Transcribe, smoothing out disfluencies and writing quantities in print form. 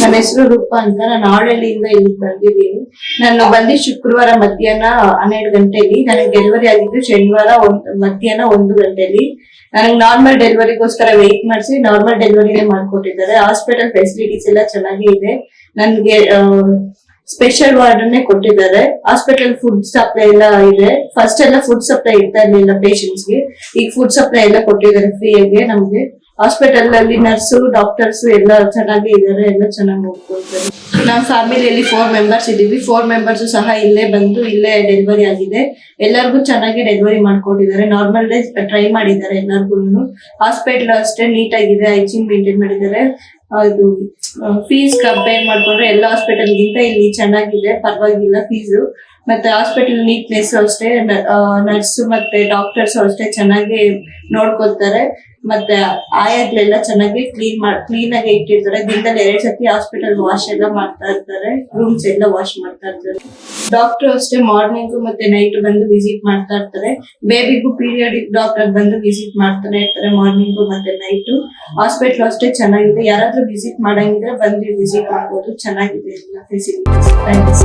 ನನ್ನ ಹೆಸರು ರೂಪಾ ಅಂತ. ನಾನು ಆಳಹಳ್ಳಿಯಿಂದ ಇಲ್ಲಿಗೆ ಬಂದಿದ್ದೀನಿ. ನಾನು ಬಂದಿ ಶುಕ್ರವಾರ ಮಧ್ಯಾಹ್ನ 12 ಗಂಟೆಲಿ. ನನಗೆ ಡೆಲಿವರಿ ಆಗಿದ್ದು ಶನಿವಾರ ಮಧ್ಯಾಹ್ನ 1 ಗಂಟೆಲಿ. ನನಗೆ ನಾರ್ಮಲ್ ಡೆಲಿವರಿಗೋಸ್ಕರ ವೇಟ್ ಮಾಡಿಸಿ ನಾರ್ಮಲ್ ಡೆಲಿವರಿನೇ ಮಾಡ್ಕೊಟ್ಟಿದ್ದಾರೆ. ಹಾಸ್ಪಿಟಲ್ ಫೆಸಿಲಿಟೀಸ್ ಎಲ್ಲ ಚೆನ್ನಾಗಿ ಇದೆ. ನನ್ಗೆ ಸ್ಪೆಷಲ್ ವಾರ್ಡನ್ನೇ ಕೊಟ್ಟಿದ್ದಾರೆ. ಹಾಸ್ಪಿಟಲ್ ಫುಡ್ ಸಪ್ಲೈ ಎಲ್ಲ ಇದೆ. ಫಸ್ಟ್ ಎಲ್ಲ ಫುಡ್ ಸಪ್ಲೈ ಇರ್ತಾ ಇರ್ಲಿಲ್ಲ ಪೇಷಂಟ್ಸ್ಗೆ. ಈಗ ಫುಡ್ ಸಪ್ಲೈ ಎಲ್ಲ ಕೊಟ್ಟಿದ್ದಾರೆ ಫ್ರೀಯಾಗಿ ನಮ್ಗೆ. ಹಾಸ್ಪಿಟಲ್ ಅಲ್ಲಿ ನರ್ಸು ಡಾಕ್ಟರ್ಸ್ ಎಲ್ಲ ಚೆನ್ನಾಗಿ ಇದ್ದಾರೆ, ಎಲ್ಲ ಚೆನ್ನಾಗಿ ನೋಡ್ಕೊಳ್ತಾರೆ. ನಾವು ಫ್ಯಾಮಿಲಿಯಲ್ಲಿ 4 ಮೆಂಬರ್ಸ್ ಇದೀವಿ. 4 ಮೆಂಬರ್ಸ್ ಸಹ ಇಲ್ಲೇ ಬಂದು ಇಲ್ಲೇ ಡೆಲಿವರಿ ಆಗಿದೆ. ಎಲ್ಲರಿಗೂ ಚೆನ್ನಾಗಿ ಡೆಲಿವರಿ ಮಾಡ್ಕೊಟ್ಟಿದ್ದಾರೆ. ನಾರ್ಮಲ್ ಡೇ ಟ್ರೈ ಮಾಡಿದ್ದಾರೆ ಎಲ್ಲರಿಗೂ. ಹಾಸ್ಪಿಟಲ್ ಅಷ್ಟೇ ನೀಟ್ ಆಗಿದೆ, ಹೈಜೀನ್ ಮೇಂಟೈನ್ ಮಾಡಿದ್ದಾರೆ. ಅದು ಫೀಸ್ ಕಂಪೇರ್ ಮಾಡ್ಕೊಂಡ್ರೆ ಎಲ್ಲ ಹಾಸ್ಪಿಟಲ್ ಗಿಂತ ಇಲ್ಲಿ ಚೆನ್ನಾಗಿದೆ, ಪರವಾಗಿಲ್ಲ ಫೀಸು. ಮತ್ತೆ ಹಾಸ್ಪಿಟಲ್ ನೀಟ್ನೆಸ್ ಅಷ್ಟೇ, ನರ್ಸ್ ಮತ್ತೆ ಡಾಕ್ಟರ್ಸ್ ಅಷ್ಟೇ ಚೆನ್ನಾಗಿ ನೋಡ್ಕೊತಾರೆ. ಮತ್ತೆ ಆಯಾಗಳೆಲ್ಲ ಚೆನ್ನಾಗಿ ಕ್ಲೀನ್ ಆಗಿ ಇಟ್ಟಿರ್ತಾರೆ. ದಿನದಲ್ಲಿ 2 ಸತಿ ಹಾಸ್ಪಿಟಲ್ ವಾಶ್ ಎಲ್ಲ ಮಾಡ್ತಾ ಇರ್ತಾರೆ, ರೂಮ್ಸ್ ಎಲ್ಲ ವಾಶ್ ಮಾಡ್ತಾ ಇರ್ತಾರೆ. ಡಾಕ್ಟರ್ ಅಷ್ಟೇ ಮಾರ್ನಿಂಗ್ ಮತ್ತೆ ನೈಟ್ ಬಂದು ವಿಸಿಟ್ ಮಾಡ್ತಾ ಇರ್ತಾರೆ. ಬೇಬಿಗೂ ಪೀರಿಯಡಿಕ್ ಡಾಕ್ಟರ್ ಬಂದು ವಿಸಿಟ್ ಮಾಡ್ತಾನೆ ಇರ್ತಾರೆ ಮಾರ್ನಿಂಗ್ ಮತ್ತೆ ನೈಟ್. ಹಾಸ್ಪಿಟಲ್ ಅಷ್ಟೇ ಚೆನ್ನಾಗಿದೆ. ಯಾರಾದ್ರೂ ವಿಸಿಟ್ ಮಾಡಂಗಿದ್ರೆ ಬಂದು ವಿಸಿಟ್ ಮಾಡ್ಬೋದು. ಚೆನ್ನಾಗಿದೆ ಎಲ್ಲ ಫೆಸಿಲಿಟೀಸ್. ಥ್ಯಾಂಕ್ಸ್.